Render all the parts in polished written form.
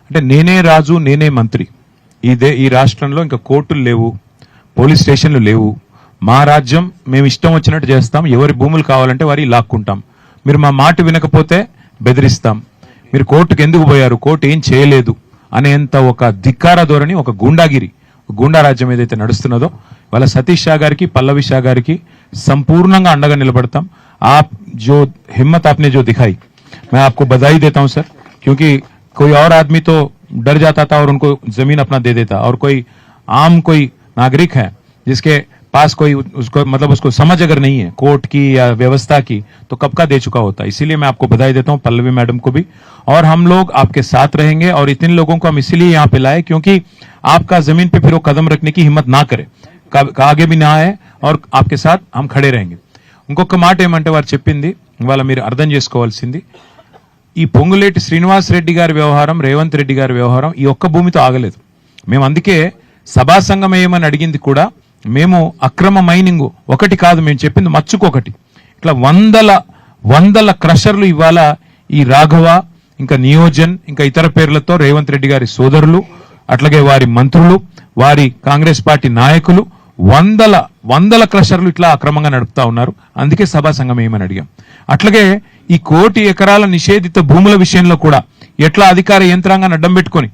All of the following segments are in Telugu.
అంటే నేనే రాజు నేనే మంత్రి, ఈ రాష్ట్రంలో ఇంకా కోర్టులు లేవు, పోలీస్ స్టేషన్లు లేవు, మా రాజ్యం మేము ఇష్టం వచ్చినట్టు చేస్తాం, ఎవరి భూములు కావాలంటే వారి లాక్కుంటాం, మీరు మా మాట వినకపోతే బెదిరిస్తాం, మీరు కోర్టుకు ఎందుకు పోయారు, కోర్టు ఏం చేయలేదు అనేంత ఒక ధిక్కార ధోరణి, ఒక గూండాగిరి, గూండా రాజ్యం ఏదైతే నడుస్తున్నదో వాళ్ళ సతీష్ షా గారికి పల్లవి షా గారికి సంపూర్ణంగా అండగా నిలబడతాం. आप जो हिम्मत आपने जो दिखाई, मैं आपको बधाई देता हूं सर, क्योंकि कोई और आदमी तो डर जाता था और उनको जमीन अपना दे देता, और कोई आम कोई नागरिक है जिसके पास कोई उसको मतलब उसको समझ अगर नहीं है कोर्ट की या व्यवस्था की, तो कब का दे चुका होता. इसीलिए मैं आपको बधाई देता हूं, पल्लवी मैडम को भी, और हम लोग आपके साथ रहेंगे. और इतने लोगों को हम इसीलिए यहाँ पे लाए क्योंकि आपका जमीन पे फिर वो कदम रखने की हिम्मत ना करे, आगे भी ना आए, और आपके साथ हम खड़े रहेंगे. ఇంకొక మాట ఏమంటే వారు చెప్పింది ఇవాళ మీరు అర్థం చేసుకోవాల్సింది, ఈ పొంగులేటి శ్రీనివాస్ రెడ్డి గారి వ్యవహారం, రేవంత్ రెడ్డి గారి వ్యవహారం ఈ ఒక్క భూమితో ఆగలేదు. మేము అందుకే సభా సంఘం ఏమని అడిగింది కూడా, మేము అక్రమ మైనింగ్ ఒకటి కాదు, మేము చెప్పింది మచ్చుకు ఒకటి, ఇట్లా వందల క్రషర్లు ఇవాళ ఈ రాఘవ, ఇంకా నియోజన్, ఇంకా ఇతర పేర్లతో రేవంత్ రెడ్డి గారి సోదరులు, అట్లాగే వారి మంత్రులు, వారి కాంగ్రెస్ పార్టీ నాయకులు వందల క్రషర్లు ఇట్లా అక్రమంగా నడుపుతా ఉన్నారు. అందుకే సభా సంఘం ఏమని అడిగాం. అట్లాగే ఈ 1 కోటి ఎకరాల నిషేధిత భూముల విషయంలో కూడా ఎట్లా అధికార యంత్రాంగాన్ని అడ్డం పెట్టుకొని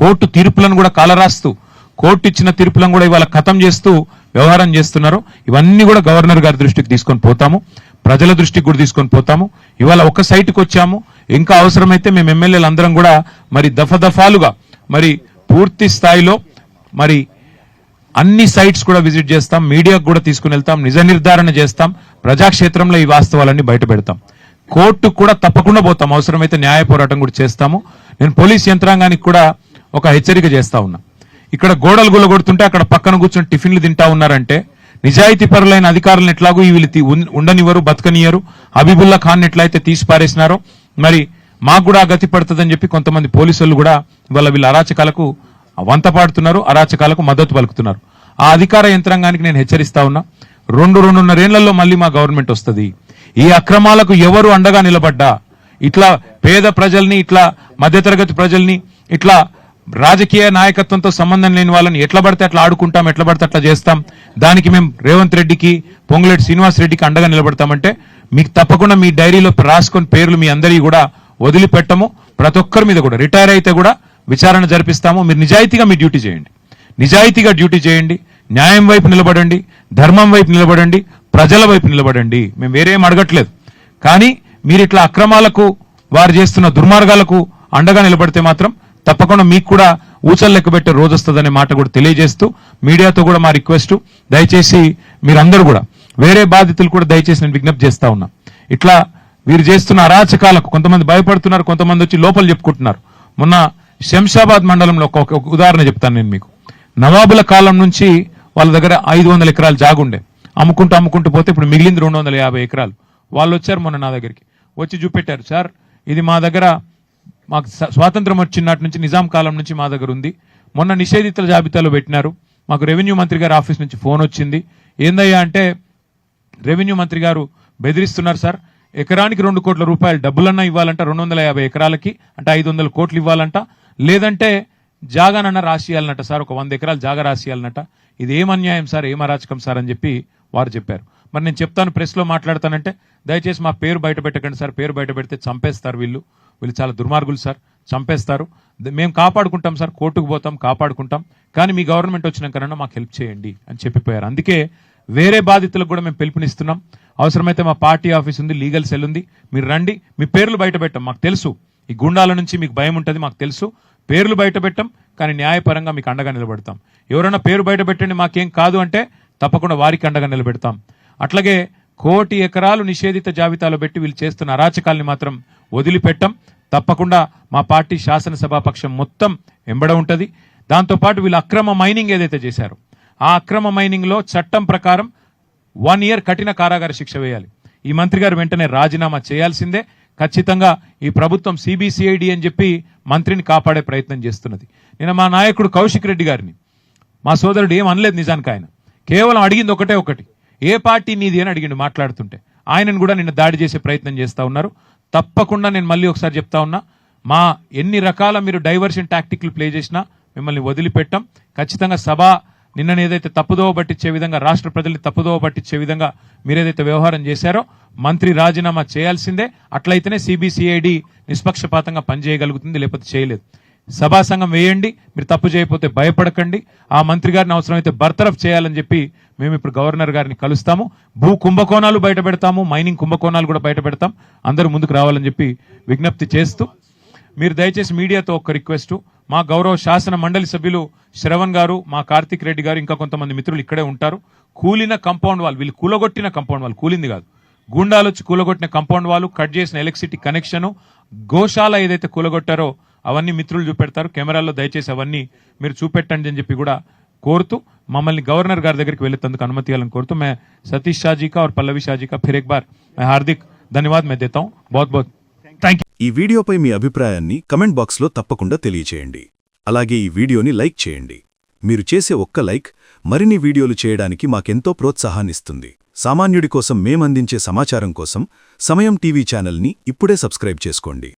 కోర్టు తీర్పులను కూడా కాలరాస్తూ, కోర్టు ఇచ్చిన తీర్పులను కూడా ఇవాళ ఖతం చేస్తూ వ్యవహారం చేస్తున్నారు. ఇవన్నీ కూడా గవర్నర్ గారి దృష్టికి తీసుకొని పోతాము, ప్రజల దృష్టికి కూడా తీసుకొని పోతాము. ఇవాళ ఒక సైట్కి వచ్చాము, ఇంకా అవసరమైతే మేము ఎమ్మెల్యేలు అందరం కూడా మరి దఫాలుగా మరి పూర్తి స్థాయిలో మరి అన్ని సైట్స్ కూడా విజిట్ చేస్తాం, మీడియాకు కూడా తీసుకుని వెళ్తాం, నిజ నిర్ధారణ చేస్తాం, ప్రజాక్షేత్రంలో ఈ వాస్తవాలన్నీ బయట పెడతాం, కోర్టుకు కూడా తప్పకుండా పోతాం, అవసరమైతే న్యాయ పోరాటం కూడా చేస్తాము. నేను పోలీస్ యంత్రాంగానికి కూడా ఒక హెచ్చరిక చేస్తా ఉన్నా, ఇక్కడ గోడలు గుల్లగొడుతుంటే అక్కడ పక్కన కూర్చొని టిఫిన్లు తింటా ఉన్నారంటే నిజాయితీ పరులైన అధికారులను ఎట్లాగూ వీళ్ళు ఉండనివ్వరు, బతకనియరు. హబీబుల్లా ఖాన్ ఎట్లయితే తీసి పారేసినారో మరి మాకు కూడా గతి పడుతుందని చెప్పి కొంతమంది పోలీసులు కూడా ఇవాళ వీళ్ళ అరాచకాలకు వంత పాడుతున్నారు, అరాచకాలకు మద్దతు పలుకుతున్నారు. ఆ అధికార యంత్రాంగానికి నేను హెచ్చరిస్తా ఉన్నా, 2-2.5 ఏళ్లలో మళ్ళీ మా గవర్నమెంట్ వస్తుంది. ఈ అక్రమాలకు ఎవరు అండగా నిలబడ్డా, ఇట్లా పేద ప్రజల్ని, ఇట్లా మధ్యతరగతి ప్రజల్ని, ఇట్లా రాజకీయ నాయకత్వంతో సంబంధం లేని వాళ్ళని ఎట్లా పడితే అట్లా ఆడుకుంటాం, ఎట్లా పడితే అట్లా చేస్తాం, దానికి మేము రేవంత్ రెడ్డికి, పొంగులేటి శ్రీనివాస్ రెడ్డికి అండగా నిలబడతామంటే మీకు తప్పకుండా మీ డైరీలో రాసుకొని పేర్లు మీ అందరికీ కూడా వదిలిపెట్టము. ప్రతి ఒక్కరి మీద కూడా రిటైర్ అయితే కూడా విచారణ జరిపిస్తాము. మీరు నిజాయితీగా మీ డ్యూటీ చేయండి, నిజాయితీగా డ్యూటీ చేయండి, న్యాయం వైపు నిలబడండి, ధర్మం వైపు నిలబడండి, ప్రజల వైపు నిలబడండి. మేము వేరేం అడగట్లేదు. కానీ మీరు ఇట్లా అక్రమాలకు, వారు చేస్తున్న దుర్మార్గాలకు అండగా నిలబడితే మాత్రం తప్పకుండా మీకు కూడా ఊచలు లెక్క పెట్టే రోజు వస్తుందనే మాట కూడా తెలియజేస్తూ, మీడియాతో కూడా మా రిక్వెస్ట్, దయచేసి మీరందరూ కూడా వేరే బాధితులు కూడా దయచేసి నేను విజ్ఞప్తి చేస్తా ఉన్నా, ఇట్లా వీరు చేస్తున్న అరాచకాలకు కొంతమంది భయపడుతున్నారు, కొంతమంది వచ్చి లోపల చెప్పుకుంటున్నారు. మొన్న శంషాబాద్ మండలంలో ఒక ఉదాహరణ చెప్తాను నేను మీకు. నవాబుల కాలం నుంచి వాళ్ళ దగ్గర 500 ఎకరాలు జాగుండే, అమ్ముకుంటూ పోతే ఇప్పుడు మిగిలింది 250 ఎకరాలు. వాళ్ళు వచ్చారు మొన్న నా దగ్గరికి, వచ్చి చూపెట్టారు, సార్ ఇది మా దగ్గర, మాకు స్వాతంత్రం వచ్చినట్టు నుంచి నిజాం కాలం నుంచి మా దగ్గర ఉంది, మొన్న నిషేధితుల జాబితాలో పెట్టినారు, మాకు రెవెన్యూ మంత్రి గారి ఆఫీస్ నుంచి ఫోన్ వచ్చింది, ఏందయ్యా అంటే రెవెన్యూ మంత్రి గారు బెదిరిస్తున్నారు సార్, ఎకరానికి 2 కోట్ల రూపాయలు డబ్బులన్నా ఇవ్వాలంట, 250 ఎకరాలకి అంటే 500 కోట్లు ఇవ్వాలంట, లేదంటే జాగానన్నా రాసియాలన్నట సార్, ఒక 100 ఎకరాలు జాగా రాసియాలన్నట. ఇది ఏం అన్యాయం సార్, ఏం అరాచకం సార్ అని చెప్పి వారు చెప్పారు. మరి నేను చెప్తాను, ప్రెస్లో మాట్లాడతానంటే దయచేసి మా పేరు బయట పెట్టకండి సార్, పేరు బయట పెడితే చంపేస్తారు, వీళ్ళు చాలా దుర్మార్గులు సార్, చంపేస్తారు, మేము కాపాడుకుంటాం సార్, కోర్టుకు పోతాం, కాపాడుకుంటాం, కానీ మీ గవర్నమెంట్ వచ్చినాకన్నా మాకు హెల్ప్ చేయండి అని చెప్పిపోయారు. అందుకే వేరే బాధితులకు కూడా మేము పిలుపునిస్తున్నాం, అవసరమైతే మా పార్టీ ఆఫీస్ ఉంది, లీగల్ సెల్ ఉంది, మీరు రండి, మీ పేర్లు బయట పెట్టాం, మాకు తెలుసు ఈ గుండాల నుంచి మీకు భయం ఉంటుంది, మాకు తెలుసు, పేర్లు బయట పెట్టాం, కానీ న్యాయపరంగా మీకు అండగా నిలబెడతాం. ఎవరైనా పేరు బయట పెట్టండి మాకేం కాదు అంటే తప్పకుండా వారికి అండగా నిలబెడతాం. అట్లాగే 1 కోటి ఎకరాలు నిషేధిత జాబితాలో పెట్టి వీళ్ళు చేస్తున్న అరాచకాల్ని మాత్రం వదిలిపెట్టాం. తప్పకుండా మా పార్టీ శాసనసభాపక్షం మొత్తం ఎంబడ ఉంటుంది. దాంతోపాటు వీళ్ళు అక్రమ మైనింగ్ ఏదైతే చేశారో ఆ అక్రమ మైనింగ్ లో చట్టం ప్రకారం 1 ఇయర్ కఠిన కారాగార శిక్ష వేయాలి. ఈ మంత్రి గారు వెంటనే రాజీనామా చేయాల్సిందే. ఖచ్చితంగా ఈ ప్రభుత్వం సిబిసిఐడి అని చెప్పి మంత్రిని కాపాడే ప్రయత్నం చేస్తున్నది. నేను మా నాయకుడు కౌశిక్ రెడ్డి గారిని, మా సోదరుడు ఏం అనలేదు, నిజానికి ఆయన కేవలం అడిగింది ఒకటి, ఏ పార్టీ నీది అని అడిగిండు మాట్లాడుతుంటే. ఆయనను కూడా నిన్న దాడి చేసే ప్రయత్నం చేస్తా ఉన్నారు. తప్పకుండా నేను మళ్ళీ ఒకసారి చెప్తా ఉన్నా, మా ఎన్ని రకాల మీరు డైవర్షన్ టాక్టిక్లు ప్లే చేసినా మిమ్మల్ని వదిలిపెట్టాం. ఖచ్చితంగా సభ నిన్న ఏదైతే తప్పుదోవ పట్టించే విధంగా, రాష్ట్ర ప్రజల్ని తప్పుదోవ పట్టించే విధంగా మీరేదైతే వ్యవహారం చేశారో మంత్రి రాజీనామా చేయాల్సిందే. అట్లయితేనే సిబిసిఐడి నిష్పక్షపాతంగా పనిచేయగలుగుతుంది, లేకపోతే చేయలేదు. సభా సంఘం వేయండి, మీరు తప్పు చేయకపోతే భయపడకండి. ఆ మంత్రి గారిని అవసరమైతే బర్తరఫ్ చేయాలని చెప్పి మేము ఇప్పుడు గవర్నర్ గారిని కలుస్తాము. భూ కుంభకోణాలు బయట పెడతాము, మైనింగ్ కుంభకోణాలు కూడా బయట పెడతాం. అందరూ ముందుకు రావాలని చెప్పి విజ్ఞప్తి చేస్తూ, మీరు దయచేసి మీడియాతో ఒక రిక్వెస్ట్, మా గౌరవ శాసన మండలి సభ్యులు శ్రవణ్ గారు, మా కార్తిక్ రెడ్డి గారు, ఇంకా కొంతమంది మిత్రులు ఇక్కడే ఉంటారు. కూలిన కంపౌండ్ వాళ్ళు, వీళ్ళు కూలగొట్టిన కంపౌండ్ వాళ్ళు, కూలింది కాదు, గూండాలు వచ్చి కూలగొట్టిన కంపౌండ్ వాళ్ళు, కట్ చేసిన ఎలక్ట్రిసిటీ కనెక్షన్, గోశాల ఏదైతే కూలగొట్టారో అవన్నీ మిత్రులు చూపెడతారు. కెమెరాల్లో దయచేసి అవన్నీ మీరు చూపెట్టండి అని చెప్పి కూడా కోరుతూ, మమ్మల్ని గవర్నర్ గారి దగ్గరికి వెళ్ళేందుకు అనుమతి ఇవ్వాలని కోరుతూ, मैं सतीश शाह जी का और पल्लवी शाह जी का फिर एक बार मैं हार्दिक धन्यवाद मैं देता हूं. बहुत बहुत థ్యాంక్ యూ. ఈ వీడియోపై మీ అభిప్రాయాన్ని కమెంట్ బాక్స్లో తప్పకుండా తెలియచేయండి. అలాగే ఈ వీడియోని లైక్ చేయండి. మీరు చేసే ఒక్క లైక్ మరిన్ని వీడియోలు చేయడానికి మాకెంతో ప్రోత్సాహాన్నిస్తుంది. సామాన్యుడి కోసం మేమందించే సమాచారం కోసం సమయం టీవీ ఛానల్ని ఇప్పుడే సబ్స్క్రైబ్ చేసుకోండి.